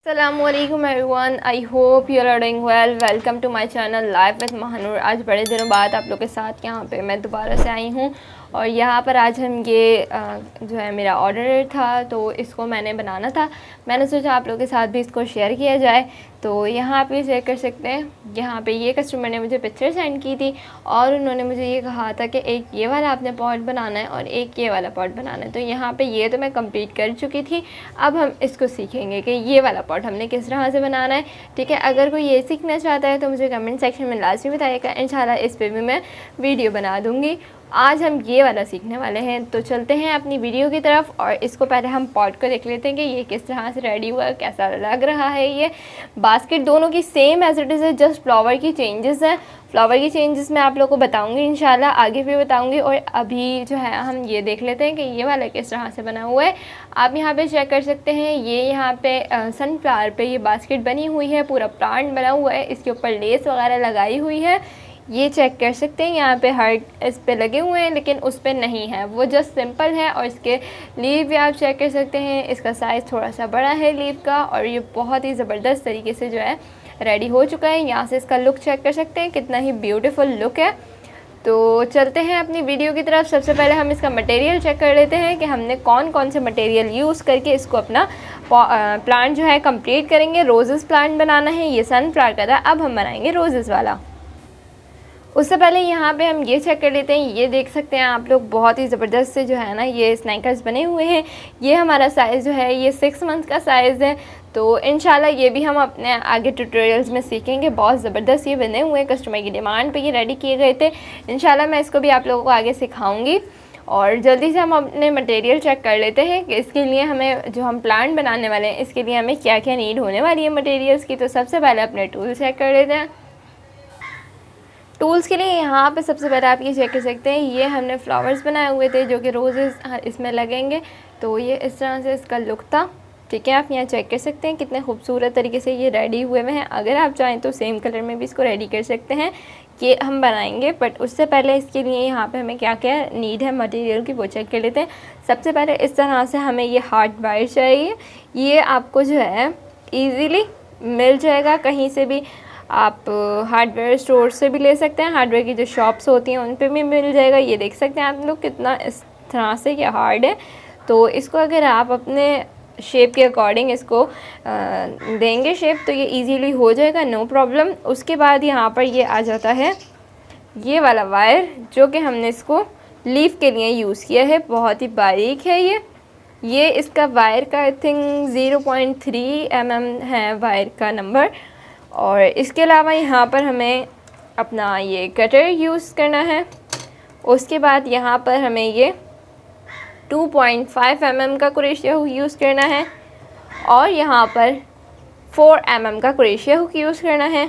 Assalamualaikum everyone, I hope you are doing well. Welcome to my channel Live with Mahnoor. आज बड़े दिनों बाद आप लोग के साथ यहाँ पे मैं दोबारा से आई हूँ और यहाँ पर आज हम ये जो है मेरा ऑर्डर था तो इसको मैंने बनाना था। मैंने सोचा आप लोगों के साथ भी इसको शेयर किया जाए। तो यहाँ पे चेक कर सकते हैं, यहाँ पे ये कस्टमर ने मुझे पिक्चर सेंड की थी और उन्होंने मुझे ये कहा था कि एक ये वाला आपने पॉट बनाना है और एक ये वाला पॉट बनाना है। तो यहाँ पे ये तो मैं कंप्लीट कर चुकी थी। अब हम इसको सीखेंगे कि ये वाला पॉट हमने किस तरह से बनाना है। ठीक है, अगर कोई ये सीखना चाहता है तो मुझे कमेंट सेक्शन में लाजमी बताइएगा, इंशाल्लाह इस पर भी मैं वीडियो बना दूँगी। आज हम ये वाला सीखने वाले हैं। तो चलते हैं अपनी वीडियो की तरफ और इसको पहले हम पॉट को देख लेते हैं कि ये किस तरह से रेडी हुआ, कैसा लग रहा है। ये बास्केट दोनों की सेम एज इट इज़ है, जस्ट फ्लावर की चेंजेस हैं। फ्लावर की चेंजेस मैं आप लोगों को बताऊंगी, इंशाल्लाह आगे भी बताऊंगी। और अभी जो है हम ये देख लेते हैं कि ये वाला किस तरह से बना हुआ है। आप यहाँ पे चेक कर सकते हैं, ये यहाँ पे सनफ्लावर पे ये बास्केट बनी हुई है, पूरा प्लांट बना हुआ है, इसके ऊपर लेस वगैरह लगाई हुई है। ये चेक कर सकते हैं, यहाँ पे हार्ट इस पे लगे हुए हैं लेकिन उस पे नहीं है, वो जस्ट सिंपल है। और इसके लीव भी आप चेक कर सकते हैं, इसका साइज़ थोड़ा सा बड़ा है लीव का और ये बहुत ही ज़बरदस्त तरीके से जो है रेडी हो चुका है। यहाँ से इसका लुक चेक कर सकते हैं, कितना ही ब्यूटीफुल लुक है। तो चलते हैं अपनी वीडियो की तरफ। सबसे पहले हम इसका मटेरियल चेक कर लेते हैं कि हमने कौन कौन से मटेरियल यूज़ करके इसको अपना प्लांट जो है कंप्लीट करेंगे। रोजेस प्लांट बनाना है, ये सनफ्लावर का था, अब हम बनाएंगे रोजेस वाला। उससे पहले यहाँ पे हम ये चेक कर लेते हैं, ये देख सकते हैं आप लोग, बहुत ही ज़बरदस्त से जो है ना ये स्नैकर्स बने हुए हैं। ये हमारा साइज़ जो है ये 6 मंथ का साइज़ है। तो इंशाल्लाह ये भी हम अपने आगे ट्यूटोरियल्स में सीखेंगे। बहुत ज़बरदस्त ये बने हुए हैं, कस्टमर की डिमांड पे ये रेडी किए गए थे। इंशाल्लाह मैं इसको भी आप लोगों को आगे सिखाऊंगी। और जल्दी से हम अपने मटेरियल चेक कर लेते हैं कि इसके लिए हमें जो हम प्लांट बनाने वाले हैं इसके लिए हमें क्या क्या नीड होने वाली है मटेरियल्स की। तो सबसे पहले अपने टूल चेक कर लेते हैं। टूल्स के लिए यहाँ पे सबसे पहले आप ये चेक कर सकते हैं, ये हमने फ्लावर्स बनाए हुए थे जो कि रोजेस इसमें लगेंगे। तो ये इस तरह से इसका लुक था। ठीक है, आप यहाँ चेक कर सकते हैं कितने खूबसूरत तरीके से ये रेडी हुए हुए हैं। अगर आप चाहें तो सेम कलर में भी इसको रेडी कर सकते हैं, ये हम बनाएंगे। बट उससे पहले इसके लिए यहाँ पे हमें क्या क्या नीड है मटेरियल की वो चेक कर लेते हैं। सबसे पहले इस तरह से हमें ये हार्ड वायर चाहिए। ये आपको जो है ईज़िली मिल जाएगा कहीं से भी, आप हार्डवेयर स्टोर से भी ले सकते हैं, हार्डवेयर की जो शॉप्स होती हैं उन पे भी मिल जाएगा। ये देख सकते हैं आप लोग कितना इस तरह से ये हार्ड है। तो इसको अगर आप अपने शेप के अकॉर्डिंग इसको देंगे शेप तो ये इजीली हो जाएगा, नो प्रॉब्लम। उसके बाद यहाँ पर ये आ जाता है ये वाला वायर जो कि हमने इसको लीफ के लिए यूज़ किया है, बहुत ही बारीक है ये इसका वायर का आई थिंक 0.3 mm है वायर का नंबर। और इसके अलावा यहाँ पर हमें अपना ये कटर यूज़ करना है। उसके बाद यहाँ पर हमें ये 2.5 mm का क्रोशिया हुक यूज़ करना है और यहाँ पर 4 mm का क्रोशिया हुक यूज़ करना है।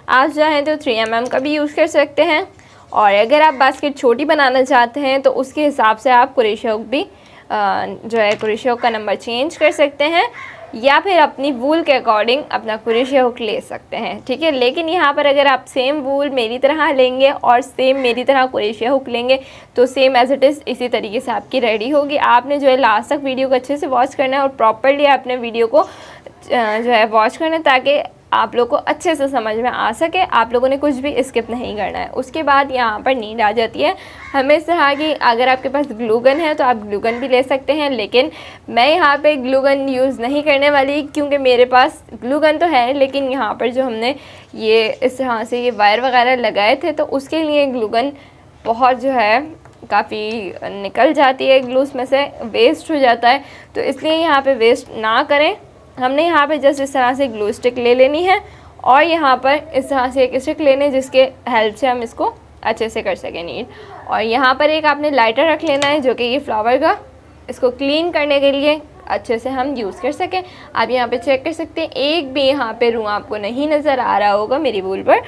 आप चाहें तो 3 mm का भी यूज़ कर सकते हैं। और अगर आप बास्केट छोटी बनाना चाहते हैं तो उसके हिसाब से आप क्रोशिया हुक भी जो है क्रोशिया हुक का नंबर चेंज कर सकते हैं या फिर अपनी वूल के अकॉर्डिंग अपना क्रोशिया हुक ले सकते हैं। ठीक है, लेकिन यहाँ पर अगर आप सेम वूल मेरी तरह लेंगे और सेम मेरी तरह क्रोशिया हुक लेंगे तो सेम एज इट इज़ इसी तरीके से आपकी रेडी होगी। आपने जो है लास्ट तक वीडियो को अच्छे से वॉच करना है और प्रॉपरली आपने वीडियो को जो है वॉच करना है ताकि आप लोग को अच्छे से समझ में आ सके, आप लोगों ने कुछ भी स्किप नहीं करना है। उसके बाद यहाँ पर नीड आ जाती है हमें इस तरह की, अगर आपके पास ग्लू गन है तो आप ग्लू गन भी ले सकते हैं, लेकिन मैं यहाँ पे ग्लू गन यूज़ नहीं करने वाली क्योंकि मेरे पास ग्लू गन तो है लेकिन यहाँ पर जो हमने ये इस तरह से ये वायर वगैरह लगाए थे तो उसके लिए ग्लू गन बहुत जो है काफ़ी निकल जाती है, ग्लूस में से वेस्ट हो जाता है। तो इसलिए यहाँ पर वेस्ट ना करें, हमने यहाँ पे जस्ट इस तरह से ग्लू स्टिक ले लेनी है और यहाँ पर इस तरह से एक स्टिक लेने जिसके हेल्प से हम इसको अच्छे से कर सकें नीट। और यहाँ पर एक आपने लाइटर रख लेना है जो कि ये फ्लावर का, इसको क्लीन करने के लिए अच्छे से हम यूज़ कर सकें। आप यहाँ पे चेक कर सकते हैं, एक भी यहाँ पे रूम आपको नहीं नज़र आ रहा होगा मेरी वूल पर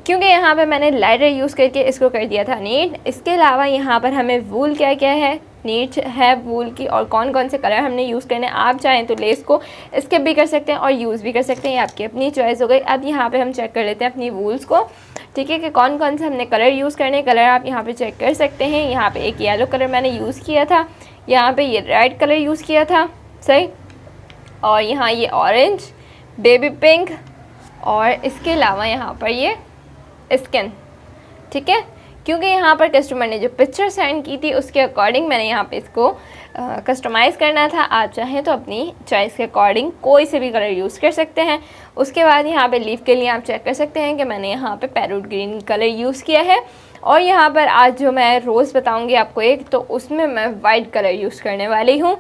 क्योंकि यहाँ पे मैंने लाइटर यूज़ करके इसको कर दिया था नीट। इसके अलावा यहाँ पर हमें वूल क्या क्या है नीड है वूल की और कौन कौन से कलर हमने यूज़ करने। आप चाहें तो लेस को स्किप भी कर सकते हैं और यूज़ भी कर सकते हैं, ये आपकी अपनी चॉइस हो गई। अब यहाँ पे हम चेक कर लेते हैं अपनी वूल्स को, ठीक है, कि कौन कौन से हमने कलर यूज़ करने। कलर आप यहाँ पे चेक कर सकते हैं, यहाँ पे एक येलो कलर मैंने यूज़ किया था, यहाँ पे ये रेड कलर यूज़ किया था, सही, और यहाँ ये ऑरेंज, बेबी पिंक और इसके अलावा यहाँ पर ये स्किन, ठीक है। क्योंकि यहाँ पर कस्टमर ने जो पिक्चर सेंड की थी उसके अकॉर्डिंग मैंने यहाँ पे इसको कस्टमाइज़ करना था। आप चाहें तो अपनी चॉइस के अकॉर्डिंग कोई से भी कलर यूज़ कर सकते हैं। उसके बाद यहाँ पे लीफ के लिए आप चेक कर सकते हैं कि मैंने यहाँ पे पैरोट ग्रीन कलर यूज़ किया है। और यहाँ पर आज जो मैं रोज़ बताऊँगी आपको एक, तो उसमें मैं वाइट कलर यूज़ करने वाली हूँ।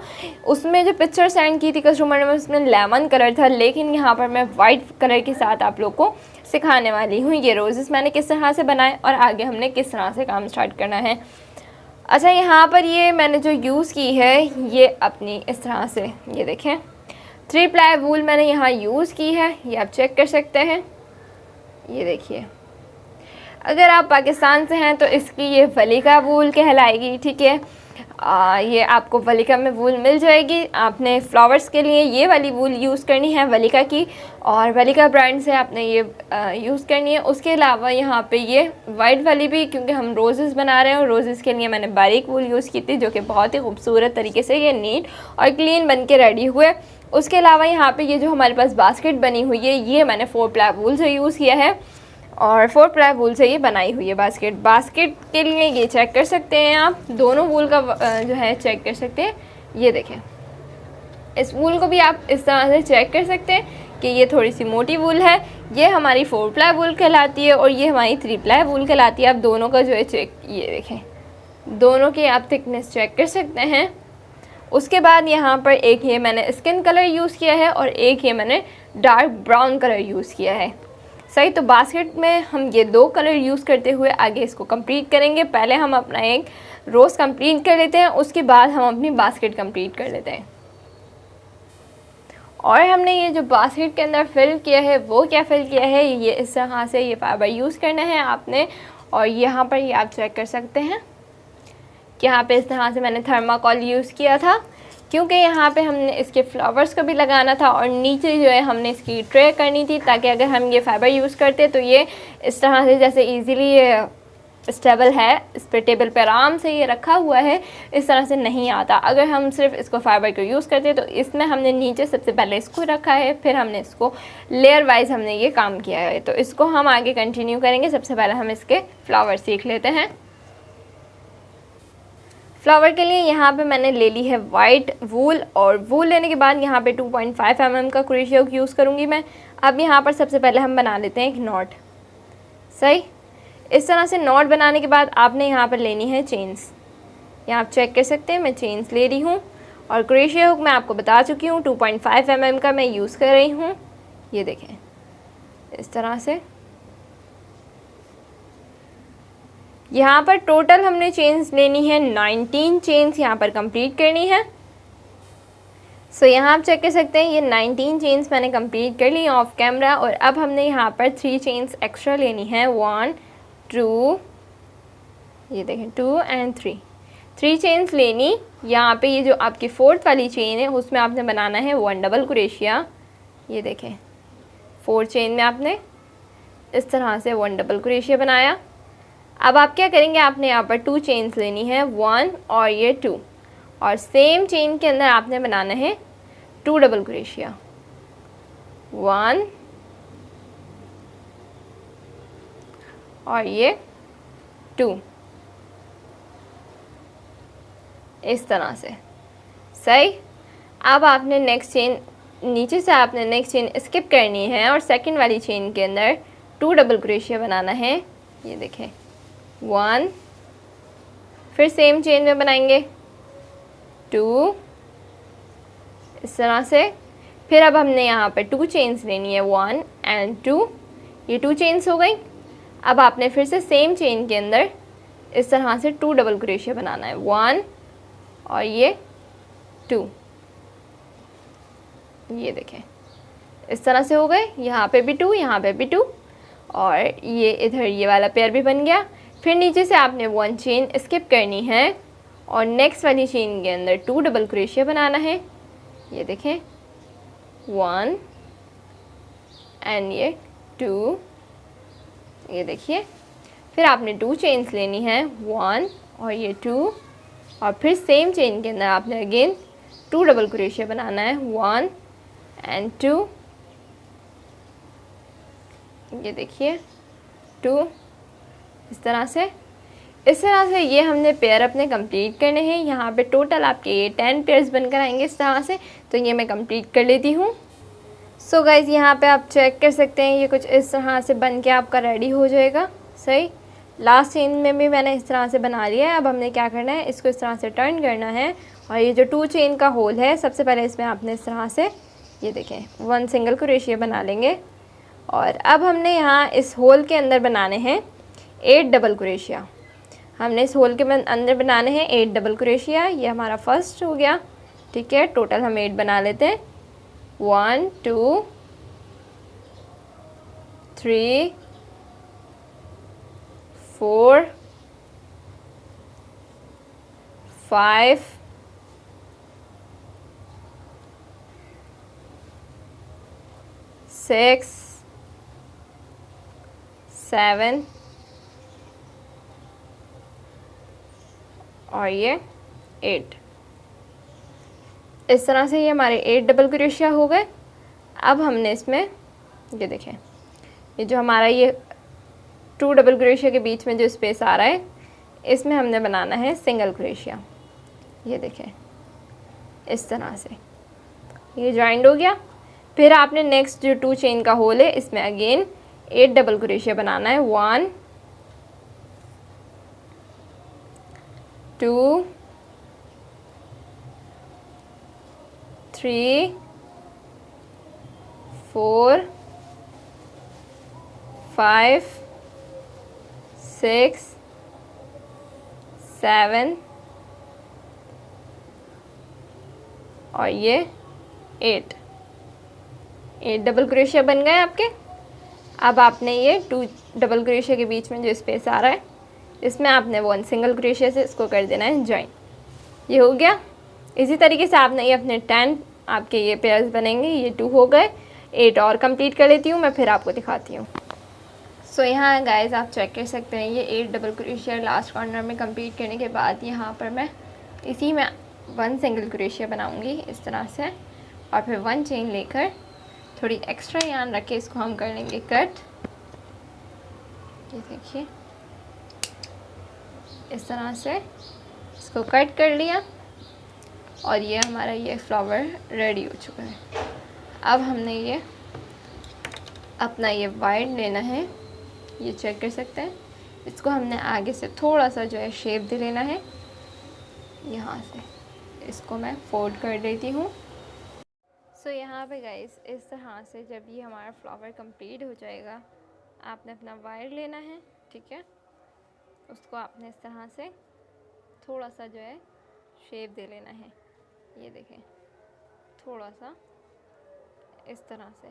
उसमें जो पिक्चर सेंड की थी कस्टमर ने उसमें लेमन कलर था, लेकिन यहाँ पर मैं वाइट कलर के साथ आप लोग को सिखाने वाली हूँ ये रोज़ेस मैंने किस तरह से बनाए और आगे हमने किस तरह से काम स्टार्ट करना है। अच्छा, यहाँ पर ये मैंने जो यूज़ की है ये अपनी इस तरह से, ये देखें 3 प्लाई वूल मैंने यहाँ यूज़ की है, ये आप चेक कर सकते हैं। ये देखिए, अगर आप पाकिस्तान से हैं तो इसकी ये वलीका वूल कहलाएगी, ठीक है। ये आपको वलीका में वूल मिल जाएगी। आपने फ्लावर्स के लिए ये वाली वूल यूज़ करनी है वलीका की, और वलीका ब्रांड से आपने ये यूज़ करनी है। उसके अलावा यहाँ पे ये वाइट वाली भी, क्योंकि हम रोज़ेस बना रहे हैं और रोज़ेस के लिए मैंने बारीक वूल यूज़ की थी, जो कि बहुत ही खूबसूरत तरीके से ये नीट और क्लीन बन के रेडी हुए। उसके अलावा यहाँ पर ये जो हमारे पास बास्केट बनी हुई है ये मैंने 4 प्लाई वूल से यूज़ किया है और 4 प्लाई वूल से ये बनाई हुई है बास्केट। बास्केट के लिए ये चेक कर सकते हैं आप, दोनों वूल का जो है चेक कर सकते हैं। ये देखें, इस वूल को भी आप इस तरह से चेक कर सकते हैं कि ये थोड़ी सी मोटी वूल है, ये हमारी 4 प्लाई वूल कहलाती है और ये हमारी 3 प्लाई वूल कहलाती है। आप दोनों का जो है चेक, ये देखें, दोनों की आप थिकनेस चेक कर सकते हैं। उसके बाद यहाँ पर एक ये मैंने स्किन कलर यूज़ किया है और एक ये मैंने डार्क ब्राउन कलर यूज़ किया है। सही, तो बास्केट में हम ये 2 कलर यूज़ करते हुए आगे इसको कंप्लीट करेंगे। पहले हम अपना एक रोज़ कंप्लीट कर लेते हैं, उसके बाद हम अपनी बास्केट कंप्लीट कर लेते हैं। और हमने ये जो बास्केट के अंदर फिल किया है वो क्या फिल किया है, ये इस तरह से ये फाइबर यूज़ करना है आपने। और यहाँ पर ये आप चेक कर सकते हैं कि यहाँ पे इस तरह से मैंने थर्माकोल यूज़ किया था, क्योंकि यहाँ पे हमने इसके फ्लावर्स को भी लगाना था और नीचे जो है हमने इसकी ट्रे करनी थी, ताकि अगर हम ये फाइबर यूज़ करते तो ये इस तरह से जैसे इजीली स्टेबल है, इस पर टेबल पर आराम से ये रखा हुआ है, इस तरह से नहीं आता। अगर हम सिर्फ इसको फाइबर को यूज़ करते तो इसमें हमने नीचे सबसे पहले इसको रखा है, फिर हमने इसको लेयर वाइज हमने ये काम किया है। तो इसको हम आगे कंटिन्यू करेंगे। सबसे पहले हम इसके फ्लावर सीख लेते हैं। फ्लावर के लिए यहाँ पे मैंने ले ली है वाइट वूल, और वूल लेने के बाद यहाँ पे 2.5 mm का क्रोशिया हुक यूज़ करूँगी मैं। अब यहाँ पर सबसे पहले हम बना लेते हैं एक नॉट। सही, इस तरह से नॉट बनाने के बाद आपने यहाँ पर लेनी है चेन्स। यहाँ आप चेक कर सकते हैं मैं चेन्स ले रही हूँ, और क्रोशिया हुक मैं आपको बता चुकी हूँ 2.5 mm का मैं यूज़ कर रही हूँ। ये देखें, इस तरह से यहाँ पर टोटल हमने चेन्स लेनी है 19 चेन्स यहाँ पर कंप्लीट करनी है। सो यहाँ आप चेक कर सकते हैं ये 19 चेन्स मैंने कंप्लीट कर ली ऑफ कैमरा। और अब हमने यहाँ पर 3 चेन्स एक्स्ट्रा लेनी है, 1 2, ये देखें 2 एंड 3 चेन्स लेनी। यहाँ पे ये जो आपकी 4th वाली चेन है उसमें आपने बनाना है 1 डबल क्रोशिया। ये देखें 4 चेन में आपने इस तरह से 1 डबल क्रोशिया बनाया। अब आप क्या करेंगे, आपने यहाँ पर 2 चेन्स लेनी है, 1 और ये 2, और सेम चेन के अंदर आपने बनाना है 2 डबल क्रोशिया, 1 और ये 2, इस तरह से। सही, अब आपने नेक्स्ट चेन नीचे से आपने नेक्स्ट चेन स्किप करनी है और सेकंड वाली चेन के अंदर 2 डबल क्रोशिया बनाना है। ये देखें 1, फिर सेम चेन में बनाएंगे 2, इस तरह से। फिर अब हमने यहाँ पे 2 चेन्स लेनी है, 1 एंड 2, ये 2 चेन्स हो गई। अब आपने फिर से सेम चेन के अंदर इस तरह से 2 डबल क्रोशिया बनाना है, 1 और ये 2, ये देखें इस तरह से हो गए। यहाँ पे भी 2, यहाँ पे भी 2, और ये इधर ये वाला पेयर भी बन गया। फिर नीचे से आपने 1 चेन स्किप करनी है और नेक्स्ट वाली चेन के अंदर 2 डबल क्रोशिया बनाना है। ये देखें 1 एंड ये 2, ये देखिए। फिर आपने 2 चेन्स लेनी है, 1 और ये 2, और फिर सेम चेन के अंदर आपने अगेन 2 डबल क्रोशिया बनाना है, 1 एंड 2, ये देखिए 2, इस तरह से ये हमने पेयर अपने कंप्लीट करने हैं। यहाँ पे टोटल आपके ये 10 पेयर्स बनकर आएंगे इस तरह से। तो ये मैं कंप्लीट कर लेती हूँ। सो गाइज़ यहाँ पे आप चेक कर सकते हैं, ये कुछ इस तरह से बन के आपका रेडी हो जाएगा। सही, लास्ट चेन में भी मैंने इस तरह से बना लिया है। अब हमने क्या करना है, इसको इस तरह से टर्न करना है और ये जो 2 चेन का होल है, सबसे पहले इसमें आपने इस तरह से ये देखें 1 सिंगल क्रोशिया बना लेंगे। और अब हमने यहाँ इस होल के अंदर बनाने हैं 8 डबल क्रोशिया। हमने इस होल के अंदर बनाने हैं 8 डबल क्रोशिया। ये हमारा फर्स्ट हो गया। ठीक है, टोटल हम 8 बना लेते हैं। 1 2 3 4 5 6 7 और ये 8। इस तरह से ये हमारे 8 डबल क्रोशिया हो गए। अब हमने इसमें ये देखें, ये जो हमारा ये 2 डबल क्रोशिया के बीच में जो स्पेस आ रहा है, इसमें हमने बनाना है सिंगल क्रोशिया। ये देखें इस तरह से ये जॉइंट हो गया। फिर आपने नेक्स्ट जो 2 चेन का होल है, इसमें अगेन 8 डबल क्रोशिया बनाना है। 1 2 3 4 5 6 7 और ये 8 डबल क्रोशिया बन गए आपके। अब आपने ये 2 डबल क्रोशिया के बीच में जो स्पेस आ रहा है, इसमें आपने 1 सिंगल क्रोशिया से इसको कर देना है ज्वाइन। ये हो गया। इसी तरीके से आपने ये अपने 10 आपके ये पेयर्स बनेंगे। ये 2 हो गए, 8 और कंप्लीट कर लेती हूँ मैं, फिर आपको दिखाती हूँ। सो यहाँ गाइस आप चेक कर सकते हैं, ये 8 डबल क्रोशिया लास्ट कॉर्नर में कंप्लीट करने के बाद यहाँ पर मैं इसी में 1 सिंगल क्रोशिया बनाऊँगी इस तरह से, और फिर 1 चेन लेकर थोड़ी एक्स्ट्रा यार्न रख के इसको हम कर लेंगे कट। ये देखिए इस तरह से इसको कट कर लिया और ये हमारा ये फ्लावर रेडी हो चुका है। अब हमने ये अपना ये वाइड लेना है, ये चेक कर सकते हैं। इसको हमने आगे से थोड़ा सा जो है शेप दे लेना है। यहाँ से इसको मैं फोल्ड कर देती हूँ। सो यहाँ पे गाइस इस तरह से जब ये हमारा फ्लावर कंप्लीट हो जाएगा, आपने अपना वायर लेना है। ठीक है, उसको आपने इस तरह से थोड़ा सा जो है शेप दे लेना है। ये देखें थोड़ा सा इस तरह से।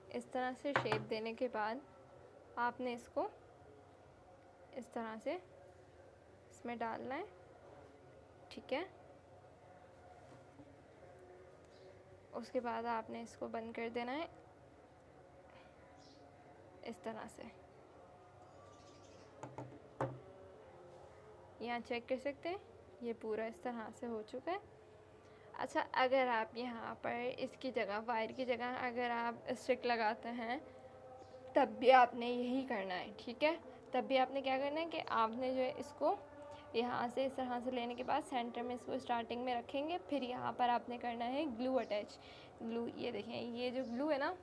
इस तरह से शेप देने के बाद आपने इसको इस तरह से इसमें डालना है। ठीक है, उसके बाद आपने इसको बंद कर देना है इस तरह से। यहाँ चेक कर सकते हैं ये पूरा इस तरह से हो चुका है। अच्छा, अगर आप यहाँ पर इसकी जगह वायर की जगह अगर आप स्टिक लगाते हैं तब भी आपने यही करना है। ठीक है, तब भी आपने क्या करना है कि आपने जो है इसको यहाँ से इस तरह से लेने के बाद सेंटर में इसको स्टार्टिंग में रखेंगे। फिर यहाँ पर आपने करना है ग्लू अटैच। ग्लू ये देखें, ये जो ग्लू है ना,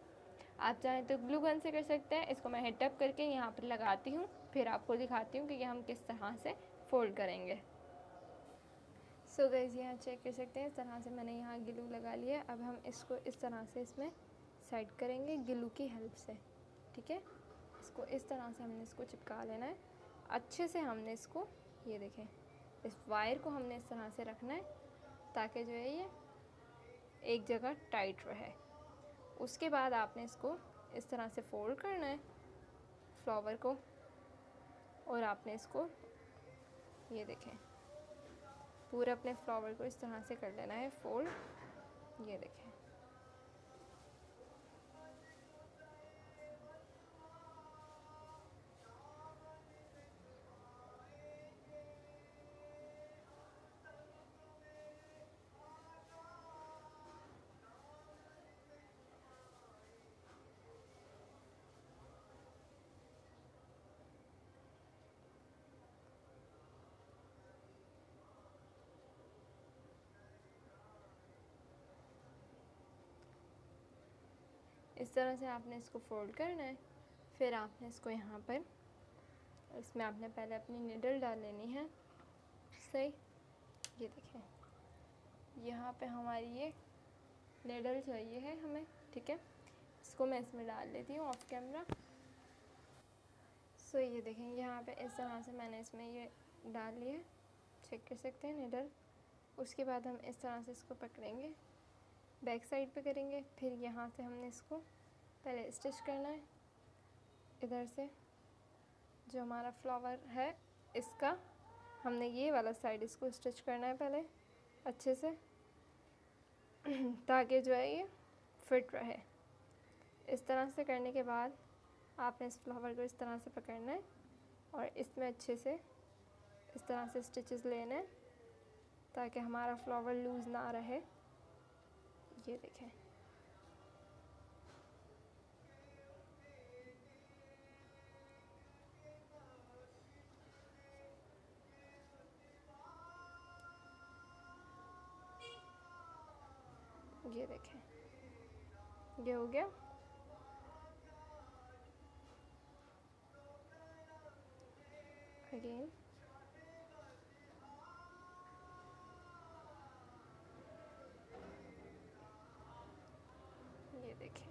आप चाहें तो ग्लू गन से कर सकते हैं। इसको मैं हिट अप करके यहाँ पर लगाती हूँ, फिर आपको दिखाती हूँ कि हम किस तरह से फोल्ड करेंगे। सो गाइस यहाँ चेक कर सकते हैं, इस तरह से मैंने यहाँ ग्लू लगा लिया। अब हम इसको इस तरह से इसमें सेट करेंगे ग्लू की हेल्प से। ठीक है, इसको इस तरह से हमने इसको चिपका लेना है अच्छे से। हमने इसको ये देखें, इस वायर को हमने इस तरह से रखना है ताकि जो है ये एक जगह टाइट रहे। उसके बाद आपने इसको इस तरह से फोल्ड करना है फ्लावर को, और आपने इसको ये देखें पूरे अपने फ्लावर को इस तरह से कर लेना है फोल्ड। ये देखें इस तरह से आपने इसको फोल्ड करना है। फिर आपने इसको यहाँ पर, इसमें आपने पहले अपनी निडल डाल लेनी है। सही, ये देखें यहाँ पे हमारी ये निडल चाहिए है हमें, ठीक है। इसको मैं इसमें डाल लेती हूँ ऑफ कैमरा। सो ये देखें यहाँ पे इस तरह से मैंने इसमें ये डाल लिया, चेक कर सकते हैं निडल। उसके बाद हम इस तरह से इसको पकड़ेंगे, बैक साइड पे करेंगे। फिर यहाँ से हमने इसको पहले स्टिच करना है। इधर से जो हमारा फ्लावर है इसका हमने ये वाला साइड इसको स्टिच करना है पहले अच्छे से, ताकि जो है ये फिट रहे। इस तरह से करने के बाद आपने इस फ्लावर को इस तरह से पकड़ना है और इसमें अच्छे से इस तरह से स्टिचेस लेने हैं ताकि हमारा फ्लावर लूज़ ना रहे। ये देखें, ये देखें, ये हो गया। अगेन ये देखें,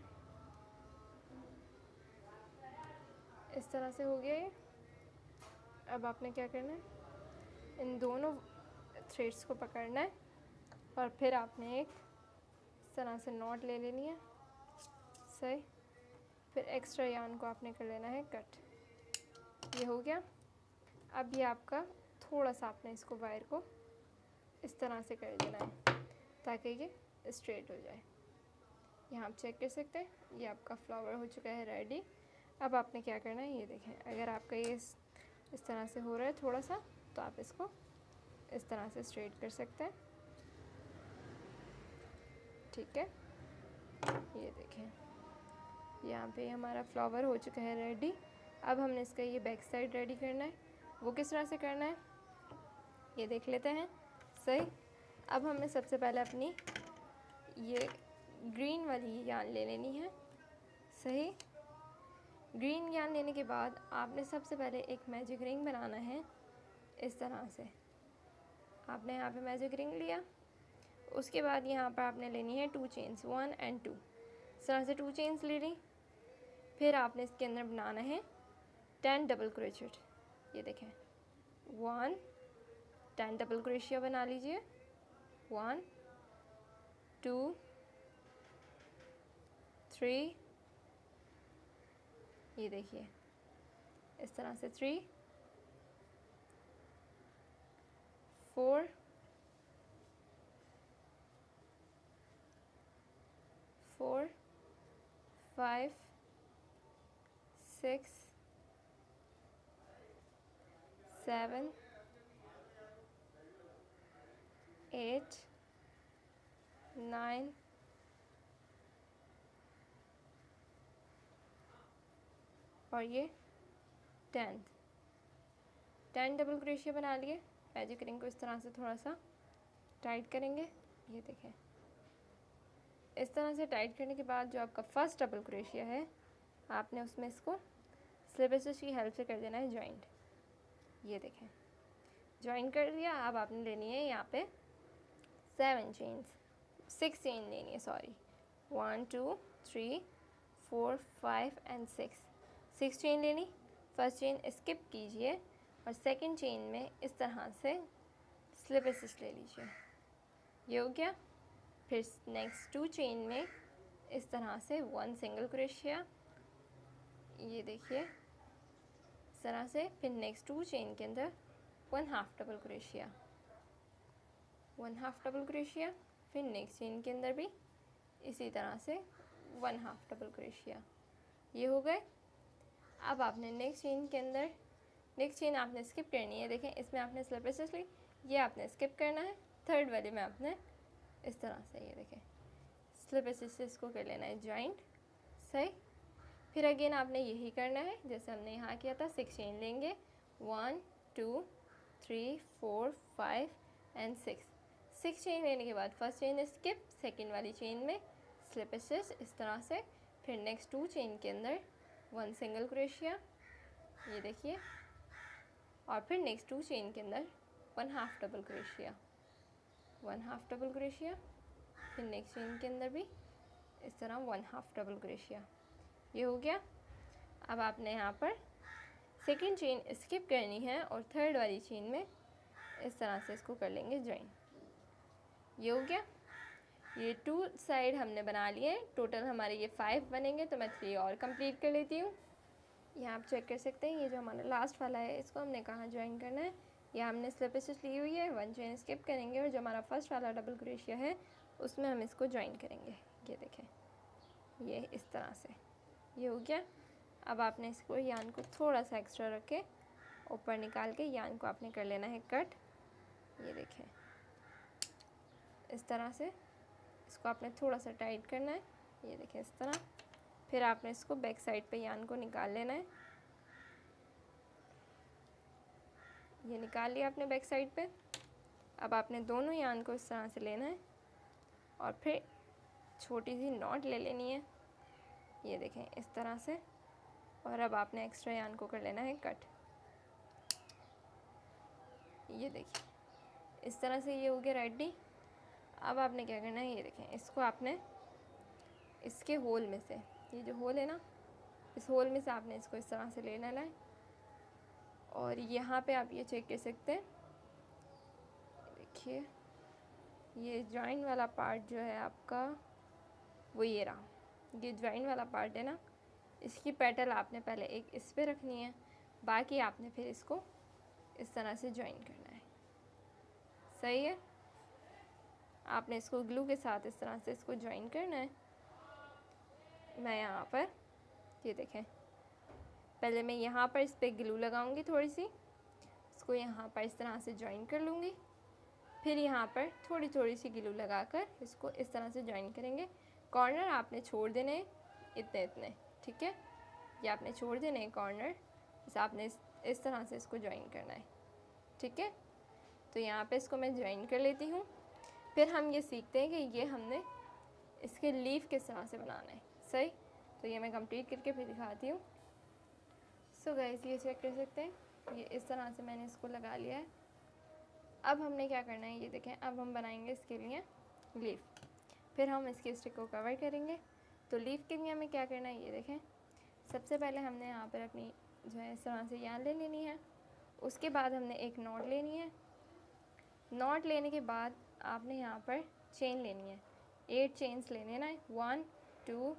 इस तरह से हो गया ये। अब आपने क्या करना है, इन दोनों थ्रेड्स को पकड़ना है और फिर आपने एक इस तरह से नॉट ले लेनी है। सही, फिर एक्स्ट्रा यार्न को आपने कर लेना है कट। ये हो गया। अब ये आपका थोड़ा सा आपने इसको वायर को इस तरह से कर देना है ताकि ये स्ट्रेट हो जाए। यहाँ आप चेक कर सकते हैं ये आपका फ्लावर हो चुका है रेडी। अब आपने क्या करना है, ये देखें, अगर आपका ये इस तरह से हो रहा है थोड़ा सा, तो आप इसको इस तरह से स्ट्रेट कर सकते हैं, ठीक है। ये देखें यहाँ पे हमारा फ्लावर हो चुका है रेडी। अब हमने इसका ये बैक साइड रेडी करना है। वो किस तरह से करना है ये देख लेते हैं। सही, अब हमें सबसे पहले अपनी ये ग्रीन वाली यार्न ले लेनी है। सही, ग्रीन यार्न लेने के बाद आपने सबसे पहले एक मैजिक रिंग बनाना है। इस तरह से आपने यहाँ पे मैजिक रिंग लिया। उसके बाद यहाँ पर आपने लेनी है 2 चेन्स, 1 और 2। इस तरह से 2 चेन्स ले ली। फिर आपने इसके अंदर बनाना है 10 डबल क्रोचेट। ये देखें 1, 10 डबल क्रोशिया बना लीजिए। 1 2 3, ये देखिए इस तरह से 3 4 4 5 6 7 8 9 और ये 10 डबल क्रोशिया बना लिए। मैजिक रिंग को इस तरह से थोड़ा सा टाइट करेंगे। ये देखें, इस तरह से टाइट करने के बाद जो आपका फर्स्ट डबल क्रोशिया है आपने उसमें इसको स्लिप स्टिच की हेल्प से कर देना है जॉइंट। ये देखें जॉइन कर दिया। अब आपने लेनी है यहाँ पे 6 चेन लेनी है, सॉरी 1 2 3 4 5 और 6 चेन लेनी। फर्स्ट चेन स्किप कीजिए और सेकंड चेन में इस तरह से स्लिप स्टिच ले लीजिए। ये हो गया। फिर नेक्स्ट 2 चेन में इस तरह से 1 सिंगल क्रोशिया, ये देखिए इस तरह से। फिर नेक्स्ट 2 चेन के अंदर 1 half double crochet, 1 half double crochet. फिर नेक्स्ट चेन के अंदर भी इसी तरह से 1 हाफ डबल क्रोशिया। ये हो गए। अब आपने नेक्स्ट चेन के अंदर, नेक्स्ट चेन आपने स्किप करनी है। देखें इसमें आपने स्लिप स्टिच ली, ये आपने स्किप करना है। थर्ड वाले में आपने इस तरह से, ये देखें स्लिप स्टिच से इसको कर लेना है जॉइंट। सही, फिर अगेन आपने यही करना है जैसे हमने यहाँ किया था। 6 चेन लेंगे, 1 2 3 4 5 और 6 चेन लेने के बाद फर्स्ट चेन स्किप, सेकेंड वाली चेन में स्लिप स्टिच इस तरह से। फिर नेक्स्ट 2 चेन के अंदर 1 सिंगल क्रोशिया, ये देखिए, और फिर नेक्स्ट 2 चेन के अंदर 1 half double crochet, 1 half double crochet, फिर नेक्स्ट चेन के अंदर भी इस तरह 1 हाफ डबल क्रोशिया। ये हो गया। अब आपने यहाँ पर सेकंड चेन स्किप करनी है और थर्ड वाली चेन में इस तरह से इसको कर लेंगे ज्वाइन। ये हो गया। ये 2 साइड हमने बना लिए, टोटल हमारे ये 5 बनेंगे, तो मैं 3 और कंप्लीट कर लेती हूँ। यहाँ आप चेक कर सकते हैं, ये जो हमारा लास्ट वाला है इसको हमने कहाँ ज्वाइन करना है। यहाँ हमने स्लिप स्टिच ली हुई है, 1 चेन स्किप करेंगे और जो हमारा फर्स्ट वाला डबल क्रोशिया है उसमें हम इसको ज्वाइन करेंगे। ये देखें, ये इस तरह से। ये हो गया। अब आपने इसको यान को थोड़ा सा एक्स्ट्रा रख के ऊपर निकाल के यान को आपने कर लेना है कट। ये देखें, इस तरह से इसको आपने थोड़ा सा टाइट करना है। ये देखें इस तरह। फिर आपने इसको बैक साइड पे यान को निकाल लेना है। ये निकाल लिया आपने बैक साइड पे। अब आपने दोनों यान को इस तरह से लेना है और फिर छोटी सी नॉट ले लेनी है। ये देखें इस तरह से। और अब आपने एक्स्ट्रा यान को कर लेना है कट। ये देखिए इस तरह से ये हो गया रेडी। अब आपने क्या करना है, ये देखें, इसको आपने इसके होल में से, ये जो होल है ना, इस होल में से आपने इसको इस तरह से लेना है। और यहाँ पे आप ये चेक कर सकते हैं, देखिए ये जॉइन वाला पार्ट जो है आपका, वो ये रहा। ये जॉइन वाला पार्ट है ना, इसकी पेटल आपने पहले एक इस पे रखनी है, बाकी आपने फिर इसको इस तरह से जॉइन करना है। सही है। आपने इसको ग्लू के साथ इस तरह से इसको जॉइन करना है। मैं यहाँ पर, ये देखें, पहले मैं यहाँ पर इस पर ग्लू लगाऊंगी थोड़ी सी, इसको यहाँ पर इस तरह से जॉइन कर लूँगी। फिर यहाँ पर थोड़ी थोड़ी सी ग्लू लगाकर इसको इस तरह से जॉइन करेंगे। कॉर्नर आपने छोड़ देने इतने इतने, ठीक है, ये आपने छोड़ देने कॉर्नर, इस आपने इस तरह से इसको जॉइन करना है, ठीक है। तो यहाँ पे इसको मैं जॉइन कर लेती हूँ। फिर हम ये सीखते हैं कि ये हमने इसके लीफ किस तरह से बनाना है। सही। तो ये मैं कंप्लीट करके फिर दिखाती हूँ। सो गाइस, ये चेक कर सकते हैं, ये इस तरह से मैंने इसको लगा लिया है। अब हमने क्या करना है, ये देखें, अब हम बनाएंगे इसके लिए लीफ। फिर हम इसके स्टिक को कवर करेंगे। तो लीफ के लिए हमें क्या करना है, ये देखें, सबसे पहले हमने यहाँ पर अपनी जो है इस तरह से यान ले लेनी है। उसके बाद हमने एक नॉट लेनी है। नॉट लेने के बाद आपने यहाँ पर चेन लेनी है, 8 चेन्स ले लेना है। 1 2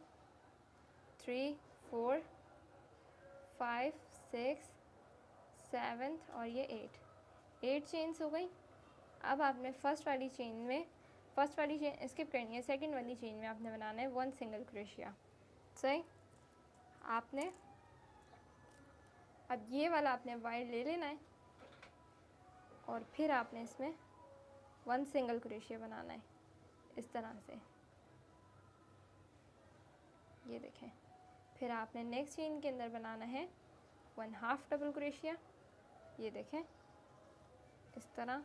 3 4 5 6 7 और ये 8 चेन्स हो गई। अब आपने फर्स्ट वाली चेन स्किप करनी है। सेकंड वाली चेन में आपने बनाना है 1 सिंगल क्रोशिया। सही। आपने अब ये वाला आपने वायर ले लेना है और फिर आपने इसमें 1 सिंगल क्रोशिया बनाना है इस तरह से। ये देखें। फिर आपने नेक्स्ट चेन के अंदर बनाना है 1 हाफ डबल क्रोशिया। ये देखें इस तरह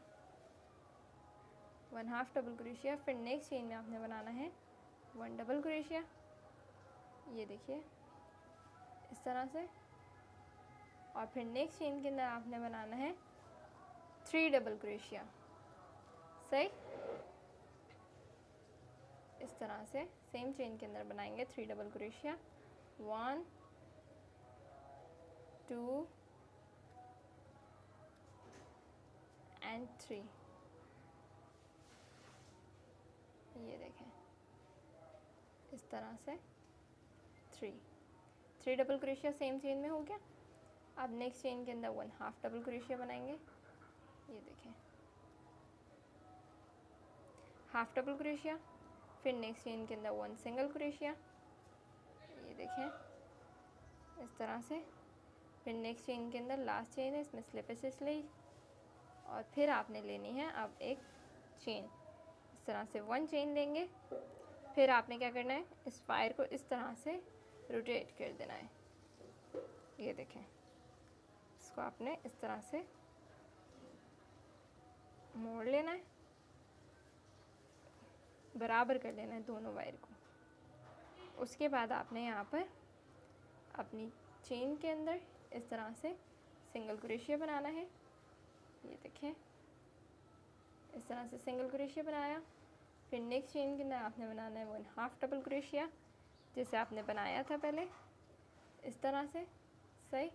1 हाफ डबल क्रोशिया। फिर नेक्स्ट चेन में आपने बनाना है 1 डबल क्रोशिया। ये देखिए इस तरह से। और फिर नेक्स्ट चेन के अंदर आपने बनाना है 3 डबल क्रोशिया। सही। इस तरह से सेम चेन के अंदर बनाएंगे 3 डबल क्रोशिया। 1 2 एंड 3। ये देखें इस तरह से 3 डबल क्रोशिया सेम चेन में हो गया। अब नेक्स्ट चेन के अंदर 1 हाफ डबल क्रोशिया बनाएंगे। ये देखें हाफ डबल क्रोशिया। फिर नेक्स्ट चेन के अंदर 1 सिंगल क्रोशिया। ये देखें इस तरह से। फिर नेक्स्ट चेन के अंदर लास्ट चेन है, इसमें स्लिप स्टिच ली और फिर आपने लेनी है अब एक चेन। इस तरह से 1 चेन लेंगे। फिर आपने क्या करना है, इस वायर को इस तरह से रोटेट कर देना है। ये देखें इसको आपने इस तरह से मोड़ लेना है, बराबर कर लेना है दोनों वायर को। उसके बाद आपने यहाँ पर अपनी चेन के अंदर इस तरह से सिंगल क्रोशिया बनाना है। ये देखें, इस तरह से सिंगल क्रोशिया बनाया। फिर नेक्स्ट चेन के अंदर आपने बनाना है 1/2 डबल क्रोशिया, जैसे आपने बनाया था पहले, इस तरह से। सही।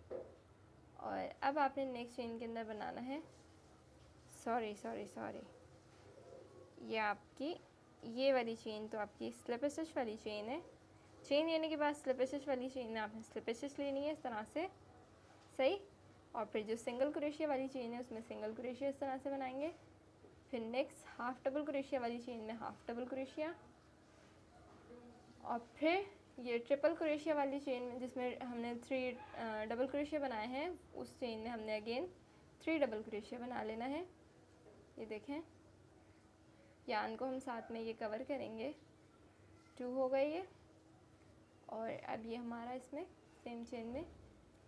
और अब आपने नेक्स्ट चेन के अंदर बनाना है, सॉरी, ये आपकी ये वाली चेन तो आपकी स्लिप स्टिच वाली चेन है। चेन लेने के बाद स्लिप स्टिच वाली चेन में आपने स्लिप स्टिच लेनी है इस तरह से। सही। और फिर जो सिंगल क्रोशिया वाली चेन है उसमें सिंगल क्रोशिया इस तरह से बनाएंगे। फिर नेक्स्ट 1/2 डबल क्रोशिया वाली चेन में 1/2 डबल क्रोशिया, और फिर ये ट्रिपल क्रोशिया वाली चेन में जिसमें हमने 3 डबल क्रोशिया बनाए हैं, उस चेन में हमने अगेन 3 डबल क्रोशिया बना लेना है। ये देखें, यान को हम साथ में ये कवर करेंगे। 2 हो गई ये। और अब ये हमारा इसमें सेम चेन में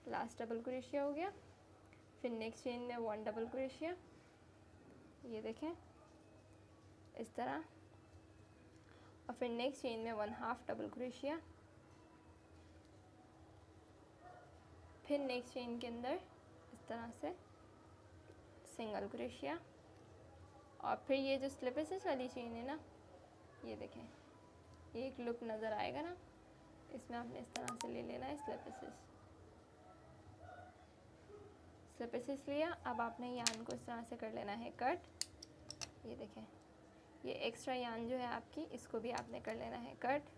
लास्ट डबल क्रोशिया हो गया। फिर नेक्स्ट चेन में 1 डबल क्रोशिया, ये देखें इस तरह। और फिर नेक्स्ट चेन में 1/2 डबल क्रोशिया। फिर नेक्स्ट चेन के अंदर इस तरह से सिंगल क्रोशिया। और फिर ये जो स्लिप स्टिच वाली चेन है ना, ये देखें, ये एक लुक नज़र आएगा ना, इसमें आपने इस तरह से ले लेना है स्लिप स्टिच लिया। अब आपने यान को इस तरह से कर लेना है कट। ये देखें, ये एक्स्ट्रा यान जो है आपकी, इसको भी आपने कर लेना है कट।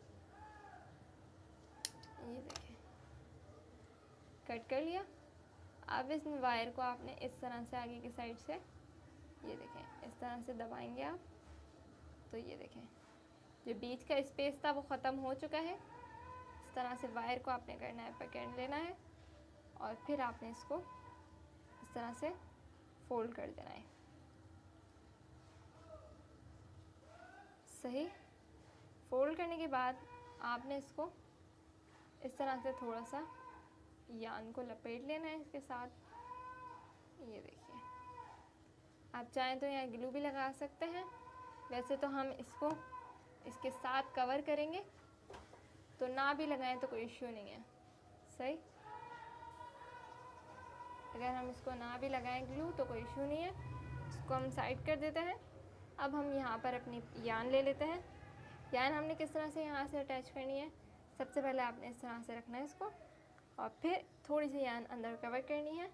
ये देखें, कट कर लिया। अब इस वायर को आपने इस तरह से आगे की साइड से, ये देखें, इस तरह से दबाएंगे आप, तो ये देखें जो बीच का स्पेस था वो ख़त्म हो चुका है। इस तरह से वायर को आपने करना है, पकड़ लेना है, और फिर आपने इसको इस तरह से फोल्ड कर देना है। सही। फोल्ड करने के बाद आपने इसको इस तरह से थोड़ा सा यान को लपेट लेना है इसके साथ। ये देखिए, आप चाहें तो यहाँ ग्लू भी लगा सकते हैं। वैसे तो हम इसको इसके साथ कवर करेंगे, तो ना भी लगाएं तो कोई इश्यू नहीं है। सही। अगर हम इसको ना भी लगाएं ग्लू तो कोई इश्यू नहीं है। इसको हम साइड कर देते हैं। अब हम यहाँ पर अपनी यान ले लेते हैं। यान हमने किस तरह से यहाँ से अटैच करनी है, सबसे पहले आपने इस तरह से रखना है इसको, और फिर थोड़ी सी यान अंदर कवर करनी है,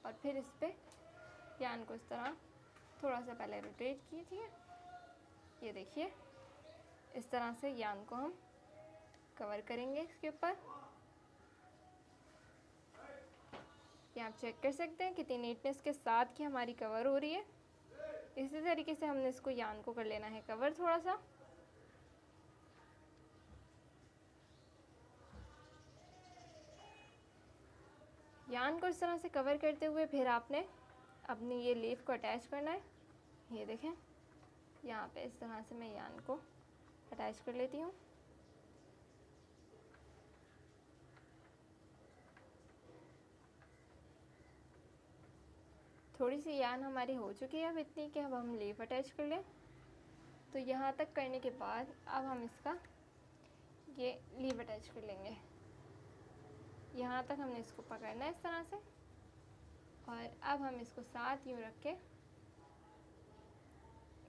और फिर इस पर यान को इस तरह थोड़ा सा पहले रोटेट कीजिए। ये देखिए, इस तरह से यान को हम कवर करेंगे इसके ऊपर। ये आप चेक कर सकते हैं कितनी नीटनेस के साथ कि हमारी कवर हो रही है। इसी तरीके से हमने इसको यान को कर लेना है कवर थोड़ा सा। यान को इस तरह से कवर करते हुए फिर आपने अपनी ये लीफ को अटैच करना है। ये देखें, यहाँ पे इस तरह से मैं यान को अटैच कर लेती हूँ। थोड़ी सी यान हमारी हो चुकी है अब इतनी कि अब हम लीफ अटैच कर लें। तो यहाँ तक करने के बाद अब हम इसका ये लीफ अटैच कर लेंगे। यहाँ तक हमने इसको पकड़ना है इस तरह से, और अब हम इसको साथ यूँ रख के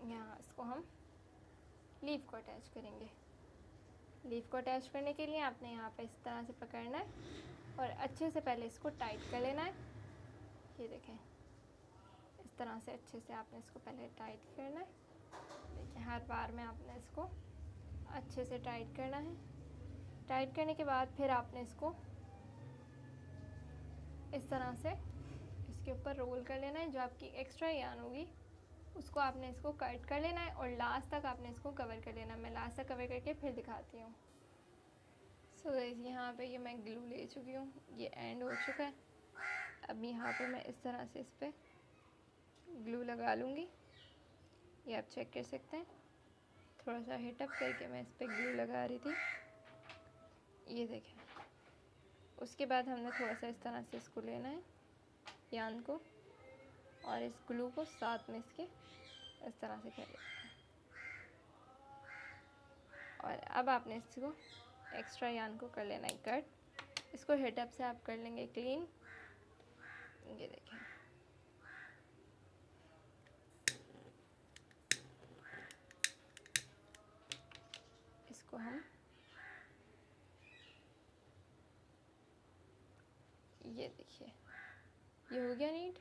यहाँ इसको हम लीफ को अटैच करेंगे। लीफ को अटैच करने के लिए आपने यहाँ पे इस तरह से पकड़ना है और अच्छे से पहले इसको टाइट कर लेना है। ये देखें, इस तरह से अच्छे से आपने इसको पहले टाइट करना है। देखिए, हर बार में आपने इसको अच्छे से टाइट करना है। टाइट करने के बाद फिर आपने इसको इस तरह से इसके ऊपर रोल कर लेना है। जो आपकी एक्स्ट्रा यान होगी उसको आपने इसको कट कर लेना है, और लास्ट तक आपने इसको कवर कर लेना है। मैं लास्ट तक कवर करके फिर दिखाती हूँ। सो गाइस, यहाँ पे ये मैं ग्लू ले चुकी हूँ, ये एंड हो चुका है। अब यहाँ पे मैं इस तरह से इस पर ग्लू लगा लूँगी। ये आप चेक कर सकते हैं, थोड़ा सा हिटअप करके मैं इस पर ग्लू लगा रही थी। ये देखें, उसके बाद हमने थोड़ा सा इस तरह से इसको लेना है यान को, और इस ग्लू को साथ में इसके इस तरह से कर लेना है। और अब आपने इसको एक्स्ट्रा यार्न को कर लेना है कट। इसको हीट अप से आप कर लेंगे क्लीन। ये देखें, इसको हम ये देखिए ये हो गया नीट,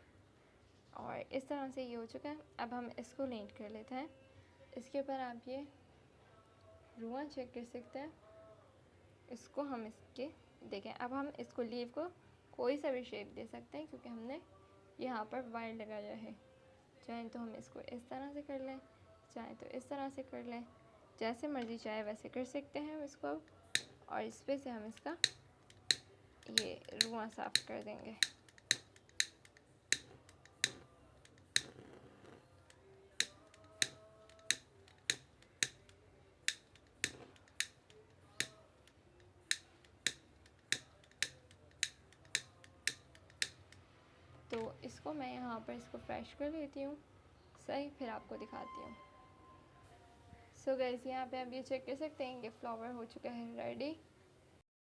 और इस तरह से ये हो चुका है। अब हम इसको नीट कर लेते हैं। इसके ऊपर आप ये रुआं चेक कर सकते हैं। इसको हम इसके देखें, अब हम इसको लीव को कोई सा भी शेप दे सकते हैं क्योंकि हमने यहाँ पर वायर लगाया है। चाहे तो हम इसको इस तरह से कर लें, चाहे तो इस तरह से कर लें, जैसे मर्ज़ी चाहे वैसे कर सकते हैं हम इसको। और इस पे से हम इसका ये रुआं साफ़ कर देंगे। तो इसको मैं यहाँ पर इसको फ्रेश कर लेती हूँ सही, फिर आपको दिखाती हूँ। सो गाइस, यहाँ पे आप ये चेक कर सकते हैं कि फ्लावर हो चुका है रेडी।